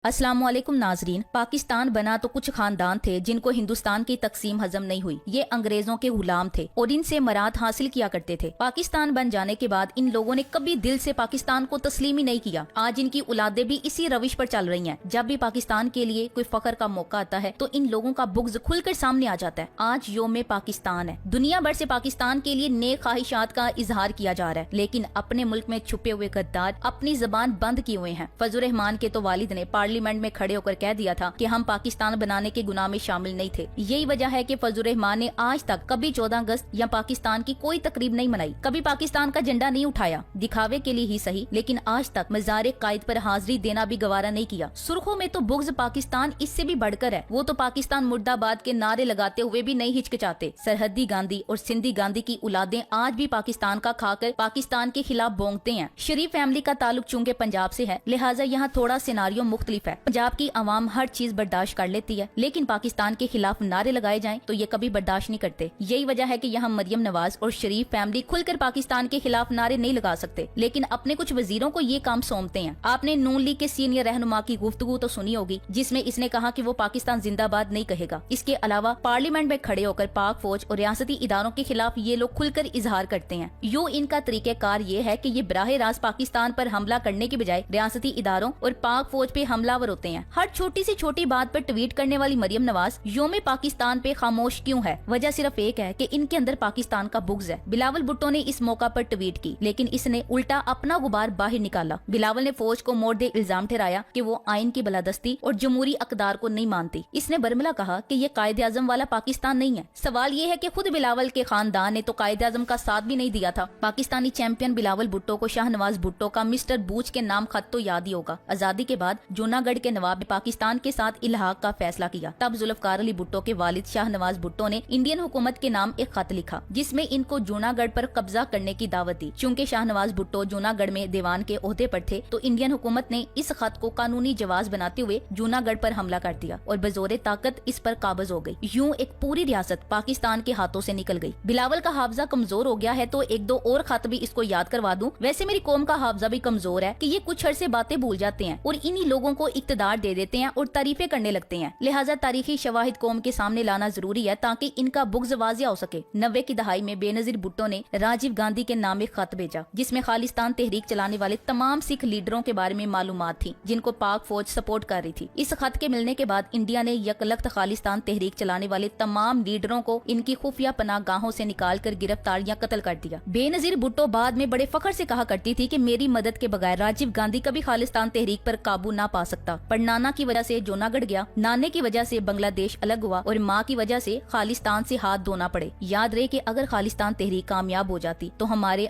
अस्सलाम वालेकुम नाजरीन। पाकिस्तान बना तो कुछ खानदान थे जिनको हिंदुस्तान की तकसीम हजम नहीं हुई। ये अंग्रेजों के गुलाम थे और इनसे मराद हासिल किया करते थे। पाकिस्तान बन जाने के बाद इन लोगों ने कभी दिल से पाकिस्तान को तस्लीम ही नहीं किया। आज इनकी औलादें भी इसी रविश पर चल रही हैं। जब भी पाकिस्तान के लिए कोई फख्र का मौका आता है तो इन लोगों का बुग़्ज़ खुलकर सामने आ जाता है। आज योम पाकिस्तान है। दुनिया भर से पाकिस्तान के लिए नेक ख्वाहिशात का इजहार किया जा रहा है, लेकिन अपने मुल्क में छुपे हुए गद्दार अपनी जबान बंद किए हुए हैं। फजल रहमान के तो वालिद ने पार्लियामेंट में खड़े होकर कह दिया था कि हम पाकिस्तान बनाने के गुनाह में शामिल नहीं थे। यही वजह है कि फजल रहमान ने आज तक कभी 14 अगस्त या पाकिस्तान की कोई तकरीब नहीं मनाई, कभी पाकिस्तान का झंडा नहीं उठाया, दिखावे के लिए ही सही, लेकिन आज तक मज़ार कायद पर हाजिरी देना भी गवारा नहीं किया। सुर्खों में तो बुग़्ज़ पाकिस्तान इससे भी बढ़कर है। वो तो पाकिस्तान मुर्दाबाद के नारे लगाते हुए भी नहीं हिचकिचाते। सरहदी गांधी और सिंधी गांधी की औलादें आज भी पाकिस्तान का खाकर पाकिस्तान के खिलाफ बोंगते हैं। शरीफ फैमिली का ताल्लुक चूंकि पंजाब से है, लिहाजा यहाँ थोड़ा सिनारियो मुख्तलिफ है। पंजाब की आवाम हर चीज बर्दाश्त कर लेती है, लेकिन पाकिस्तान के खिलाफ नारे लगाए जाएं तो ये कभी बर्दाश्त नहीं करते। यही वजह है कि यहाँ मरियम नवाज और शरीफ फैमिली खुलकर पाकिस्तान के खिलाफ नारे नहीं लगा सकते, लेकिन अपने कुछ वजीरों को ये काम सौंपते हैं। आपने नून लीग के सीनियर रहनुमा की गुफ्तगू तो सुनी होगी, जिसमें इसने कहा कि वो पाकिस्तान जिंदाबाद नहीं कहेगा। इसके अलावा पार्लियामेंट में खड़े होकर पाक फौज और रियासती इदारों के खिलाफ ये लोग खुलकर इजहार करते हैं। यूं इनका तरीकेकार ये है कि ये बराह रास्त पाकिस्तान पर हमला करने की बजाय रियासती इदारों और पाक फौज पे हमलावर होते हैं। हर छोटी सी छोटी बात पर ट्वीट करने वाली मरियम नवाज योम पाकिस्तान पे खामोश क्यों है? वजह सिर्फ एक है कि इनके अंदर पाकिस्तान का बुग़्ज़ है। बिलावल भुट्टो ने इस मौका पर ट्वीट की, लेकिन इसने उल्टा अपना गुबार बाहर निकाला। बिलावल ने फौज को मोर्दे इल्जाम ठहराया कि वो आइन की बलादस्ती और जमहूरी अकदार को नहीं मानती। इसने बरमला कहा कि ये कायदे आज़म वाला पाकिस्तान नहीं है। सवाल ये है कि खुद बिलावल के खानदान ने तो कायदे आज़म का साथ भी नहीं दिया था। पाकिस्तानी चैंपियन बिलावल भुट्टो को शाहनवाज भुट्टो का मिस्टर बूच के नाम खत तो याद ही होगा। आजादी के बाद जूनागढ़ के नवाब ने पाकिस्तान के साथ इल्हाक का फैसला किया। तब जुल्फकार अली भुट्टो के वालिद शाहनवाज भुट्टो ने इंडियन हुकूमत के नाम एक खत लिखा, जिसमें इनको जूनागढ़ पर कब्जा करने की दावत दी। चूंकि शाहनवाज भुट्टो जूनागढ़ में दीवान के ओहदे पर थे, तो इंडियन हुकूमत ने इस खत को कानूनी जवाज बनाते हुए जूनागढ़ पर हमला कर दिया और बजोरे ताकत इस पर काबज हो गई। यूं एक पूरी रियासत पाकिस्तान के हाथों से निकल गई। बिलावल का हाफजा कमजोर हो गया है तो एक दो और खत भी इसको याद करवा दूं। वैसे मेरी कौम का हाफजा भी कमजोर है कि ये कुछ अरसे बातें भूल जाते हैं और इन्हीं लोगों को इक्तदार दे देते हैं और तारीफें करने लगते हैं। लिहाजा तारीखी शवाहिद कौम के सामने लाना जरूरी है ताकि इनका बुग़्ज़ वाज़िया हो सके। 90 की दहाई में बेनजीर भुट्टो ने राजीव गांधी के नाम एक खत भेजा, जिसमें खालिस्तान तहरीक चलाने वाले तमाम सिख लीडरों के बारे में मालूमात थी, जिनको पाक फौज सपोर्ट कर रही थी। इस खत के मिलने के बाद इंडिया ने यकलख्त खालिस्तान तहरीक चलाने वाले तमाम लीडरों को इनकी खुफिया पनाहगाहों से निकाल कर गिरफ्तार या कत्ल कर दिया। बेनजीर भुट्टो बाद में बड़े फख्र से कहा करती थी कि मेरी मदद के बगैर राजीव गांधी कभी खालिस्तान तहरीक पर काबू ना पा सकता। पर नाना की वजह से जूनागढ़ गया, नाने की वजह से बांग्लादेश अलग हुआ और माँ की वजह से खालिस्तान से हाथ धोना पड़े। याद रहे कि अगर खालिस्तान तहरीक कामयाब हो जाती तो हमारे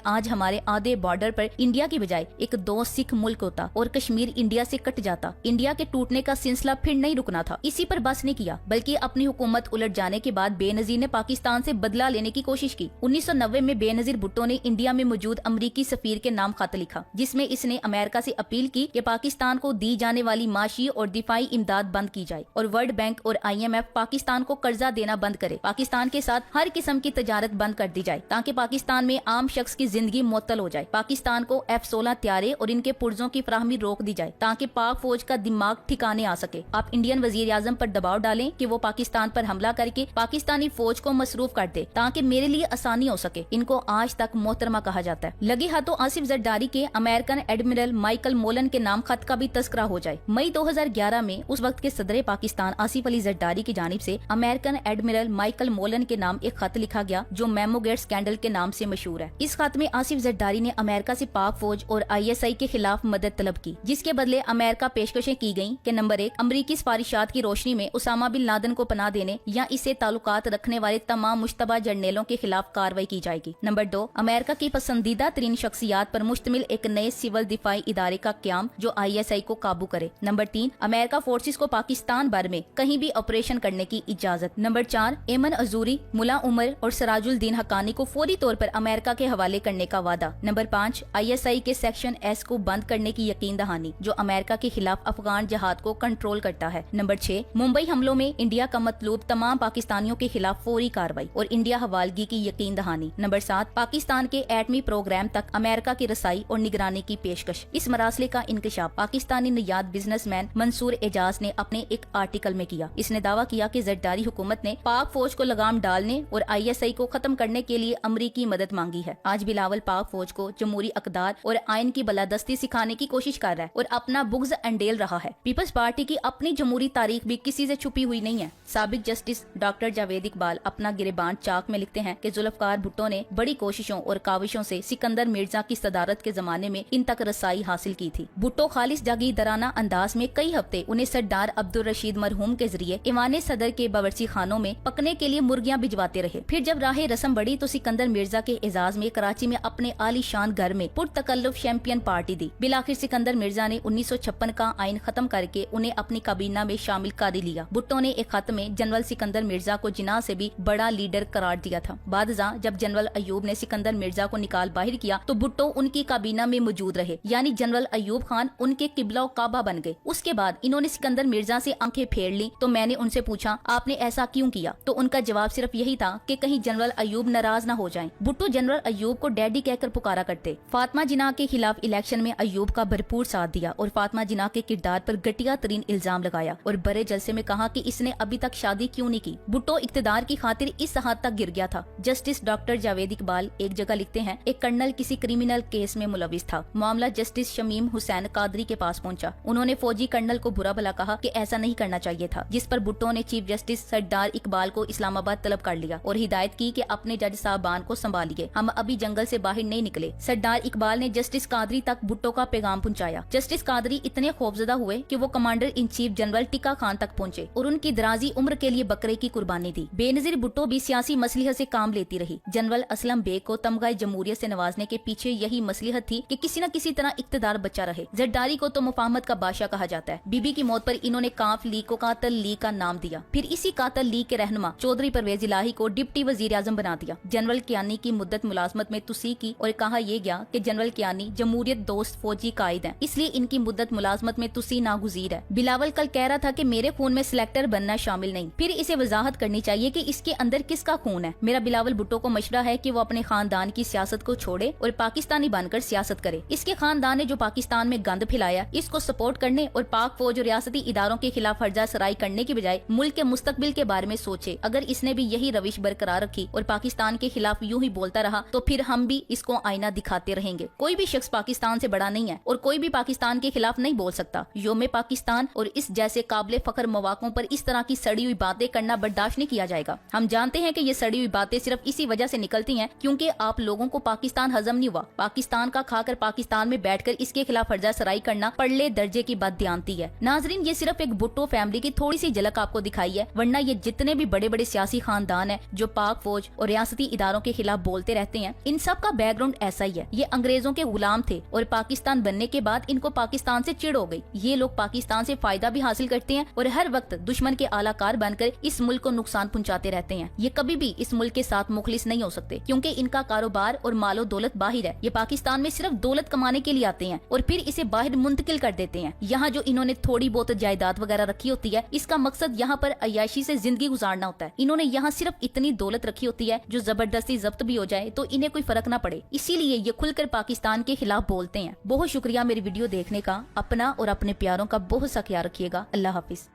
आधे बॉर्डर पर इंडिया की बजाय एक दो सिख मुल्क होता और कश्मीर इंडिया से कट जाता। इंडिया के टूटने का सिलसिला फिर नहीं रुकना था। इसी पर बस नहीं किया, बल्कि अपनी हुकूमत उलट जाने के बाद बेनजीर ने पाकिस्तान से बदला लेने की कोशिश की। 1990 में बेनजीर भुट्टो ने इंडिया में मौजूद अमरीकी सफीर के नाम खत लिखा, जिसमें इसने अमेरिका से अपील की कि पाकिस्तान को दी जाने वाली माशी और दिफाई इमदाद बंद की जाए और वर्ल्ड बैंक और IMF पाकिस्तान को कर्जा देना बंद करे। पाकिस्तान के साथ हर किस्म की तजारत बंद कर दी जाए ताकि पाकिस्तान में आम शख्स की जिंदगी मुअत्तल हो जाए। पाकिस्तान को F-16 त्यारे और इनके पुर्जों की फराहमी रोक दी जाए ताकि पाक फौज का दिमाग ठिकाने आ सके। आप इंडियन वजीर आजम पर दबाव डालें कि वो पाकिस्तान पर हमला करके पाकिस्तानी फौज को मसरूफ कर दे ताकि मेरे लिए आसानी हो सके। इनको आज तक मोहतरमा कहा जाता है। लगे हाथों आसिफ जरदारी के अमेरिकन एडमिरल माइकल मोलन के नाम खत का भी तस्करा हो जाए। मई 2011 में उस वक्त के सदर पाकिस्तान आसिफ अली जरदारी की जानिब से अमेरिकन एडमिरल माइकल मोलन के नाम एक खत लिखा गया, जो मेमोगेट स्कैंडल के नाम से मशहूर है। इस खत में आसिफ जरदारी ने अमेरिका से पाक फौज और ISI के खिलाफ मदद तलब की, जिसके बदले अमेरिका पेशकशें की गयी कि नंबर 1, अमरीकी सिफारिशात की रोशनी में उसामा बिन लादेन को पनाह देने या इससे ताल्लुकात रखने वाले तमाम मुश्तबा जर्नेलों के खिलाफ कार्रवाई की जाएगी। नंबर 2, अमेरिका की पसंदीदा तरीन शख्सियात पर मुश्तमिल एक नए सिविल दिफाई इदारे का क्याम जो ISI को काबू करे। नंबर 3, अमेरिका फोर्सेस को पाकिस्तान भर में कहीं भी ऑपरेशन करने की इजाजत। नंबर 4, एमन अजूरी, मुला उमर और सराजुद्दीन हक्कानी को फौरी तौर पर अमेरिका के हवाले करने का वादा। नंबर 5, ISI के सेक्शन S को बंद करने की यकीन दहानी जो अमेरिका के खिलाफ अफगान जहाद को कंट्रोल करता है। नंबर 6, मुंबई हमलों में इंडिया का मतलूब तमाम पाकिस्तानियों के खिलाफ फौरी कार्रवाई और इंडिया हवालगी की यकीन दहानी। नंबर 7, पाकिस्तान के एटमी प्रोग्राम तक अमेरिका की रसाई और निगरानी की पेशकश। इस मरासले का इंकशाफ पाकिस्तानी नयाद बिजनेसमैन मंसूर एजाज ने अपने एक आर्टिकल में किया। इसने दावा किया कि जरदारी हुकूमत ने पाक फौज को लगाम डालने और ISI को खत्म करने के लिए अमरीकी मदद मांगी है। आज बिलावल पाक फौज को जमहूरी अकदार और आइन की बलादस्ती सिखाने की कोशिश कर रहा है और अपना बुग़्ज़ अंडेल रहा है। पीपल्स पार्टी की अपनी जमहूरी तारीख भी किसी से छुपी हुई नहीं है। साबिक जस्टिस डॉक्टर जावेद इकबाल अपना गिरेबान चाक में लिखते हैं कि जुल्फ़िकार भुट्टो ने बड़ी कोशिशों और काविशों से सिकंदर मिर्जा की सदारत के जमाने में इन तक रसाई हासिल की थी। भुट्टो खालिस जागीरदाराना अंदाज में कई हफ्ते उन्हें सरदार अब्दुल रशीद मरहूम के जरिए ईवान सदर के बावर्ची खानों में पकने के लिए मुर्गियां भिजवाते रहे। फिर जब राह रस्म बढ़ी तो सिकंदर मिर्जा के एजाज में कराची में अपने आलीशान घर में पुरतकल्लुफ चैंपियन पार्टी दी। बिलाखिर सिकंदर मिर्जा ने 1956 का आइन खत्म करके उन्हें अपनी काबीना में शामिल कर लिया। भुट्टो ने एक खत में जनरल सिकंदर मिर्जा को जिना से भी बड़ा लीडर करार दिया था। बादशाह जब जनरल अयूब ने सिकंदर मिर्जा को निकाल बाहर किया तो भुट्टो उनकी काबीना में मौजूद रहे, यानी जनरल अयूब खान उनके किबला काबा बन गए। उसके बाद इन्होंने सिकंदर मिर्जा से आंखें फेर ली तो मैंने उनसे पूछा आपने ऐसा क्यों किया, तो उनका जवाब सिर्फ यही था कि कहीं जनरल अयूब नाराज न हो जाएं। भुट्टो जनरल अयूब को डैडी कहकर पुकारा करते। फातिमा जिन्ना के खिलाफ इलेक्शन में अयूब का भरपूर साथ दिया और फातिमा जिन्ना के किरदार पर घटिया तरीन इल्जाम लगाया और बड़े जलसे में कहा कि इसने अभी तक शादी क्यों नहीं की। भुट्टो इक्तदार की खातिर इस हद तक गिर गया था। जस्टिस डॉक्टर जावेद इकबाल एक जगह लिखते हैं, एक कर्नल किसी क्रिमिनल केस में मुलविस था। मामला जस्टिस शमीम हुसैन कादरी के पास पहुंचा। उन्होंने फौजी कर्नल को बुरा भला कहा कि ऐसा नहीं करना चाहिए था, जिस पर भुट्टो ने चीफ जस्टिस सरदार इकबाल को इस्लामाबाद तलब कर लिया और हिदायत की कि अपने जज साहबान को संभालिए, हम अभी जंगल से बाहर नहीं निकले। सरदार इकबाल ने जस्टिस कादरी तक भुट्टो का पैगाम पहुंचाया। जस्टिस कादरी इतने खौफजदा हुए कि वो commander in chief general tikka Khan तक पहुंचे और उनकी दराजी उम्र के लिए बकरे की कुर्बानी दी। बेनजीर भुट्टो भी सियासी मसलिहत से काम लेती रही। जनरल असलम बेग को तमगाए जमहूरियत से नवाजने के पीछे यही मसलिहत थी कि किसी न किसी तरह इक्तदार बचा रहे। जरदारी को तो मुफाहमत का बादशाह कहा जाता है। बीबी की मौत पर इन्होंने काफ लीग को कातल लीग का नाम दिया। फिर इसी कातल लीग के रहनुमा चौधरी परवेज इलाही को डिप्टी वजीर आजम बना दिया। जनरल कियानी की मुद्दत मुलाजमत में तुसी की और कहा यह गया कि जनरल कियानी जमहूरियत दोस्त फौजी कायद हैं, इसलिए इनकी मुद्दत मुलाजमत में तुसी नागुजीर है। बिलावल कल कह रहा था कि मेरे खून में सिलेक्टर बनना शामिल नहीं, फिर इसे वजाहत करनी चाहिए कि इसके अंदर किसका खून है। मेरा बिलावल भुट्टो को मशवरा है कि वो अपने खानदान की सियासत को छोड़े और पाकिस्तानी बनकर सियासत करे। इसके खानदान ने जो पाकिस्तान में गंद फैलाया, इसको सपोर्ट करने और पाक फौज और रियासती इदारों के खिलाफ हर्जा सराई करने की बजाय मुल्क के मुस्तकबिल के बारे में सोचे। अगर इसने भी यही रविश बरकरार रखी और पाकिस्तान के खिलाफ यूं ही बोलता रहा तो फिर हम भी इसको आईना दिखाते रहेंगे। कोई भी शख्स पाकिस्तान से बड़ा नहीं है और कोई भी पाकिस्तान के खिलाफ नहीं बोल सकता। योम पाकिस्तान और इस जैसे काबिल फख्र मौक़ों पर इस तरह की सड़ी हुई बातें करना बर्दाश्त नहीं किया जाएगा। हम जानते हैं कि ये सड़ी हुई बातें सिर्फ इसी वजह से निकलती हैं क्योंकि आप लोगों को पाकिस्तान हजम नहीं हुआ। पाकिस्तान का खाकर पाकिस्तान में बैठकर इसके खिलाफ हर्जा सराई करना पड़ले दर्जे की बददियानती है। नाजरीन, ये सिर्फ एक भुट्टो फैमिली की थोड़ी सी झलक आपको दिखाई है, वरना ये जितने भी बड़े बड़े सियासी खानदान हैं जो पाक फौज और रियासती इदारों के खिलाफ बोलते रहते हैं, इन सब का बैकग्राउंड ऐसा ही है। ये अंग्रेजों के गुलाम थे और पाकिस्तान बनने के बाद इनको पाकिस्तान से चिढ़ हो गई। ये लोग पाकिस्तान से फायदा भी हासिल करते हैं और हर वक्त दुश्मन के आलाकार बनकर इस मुल्क को नुकसान पहुंचाते रहते हैं। ये कभी भी इस मुल्क के साथ मुखलिस नहीं हो सकते क्योंकि इनका कारोबार और मालो दौलत बाहर है। ये पाकिस्तान में सिर्फ दौलत कमाने के लिए आते हैं और फिर इसे बाहर मुंतकिल कर देते हैं। यहाँ जो इन्होंने थोड़ी बहुत जायदाद वगैरह रखी होती है, इसका मकसद यहाँ पर अय्याशी से जिंदगी गुजारना होता है। इन्होंने यहाँ सिर्फ इतनी दौलत रखी होती है जो जबरदस्ती जब्त भी हो जाए तो इन्हें कोई फर्क ना पड़े, इसीलिए ये खुलकर पाकिस्तान के खिलाफ बोलते हैं। बहुत शुक्रिया मेरी वीडियो देखने का। अपना और अपने प्यारों का बहुत सा ख्याल रखिएगा। अल्लाह हाफिज।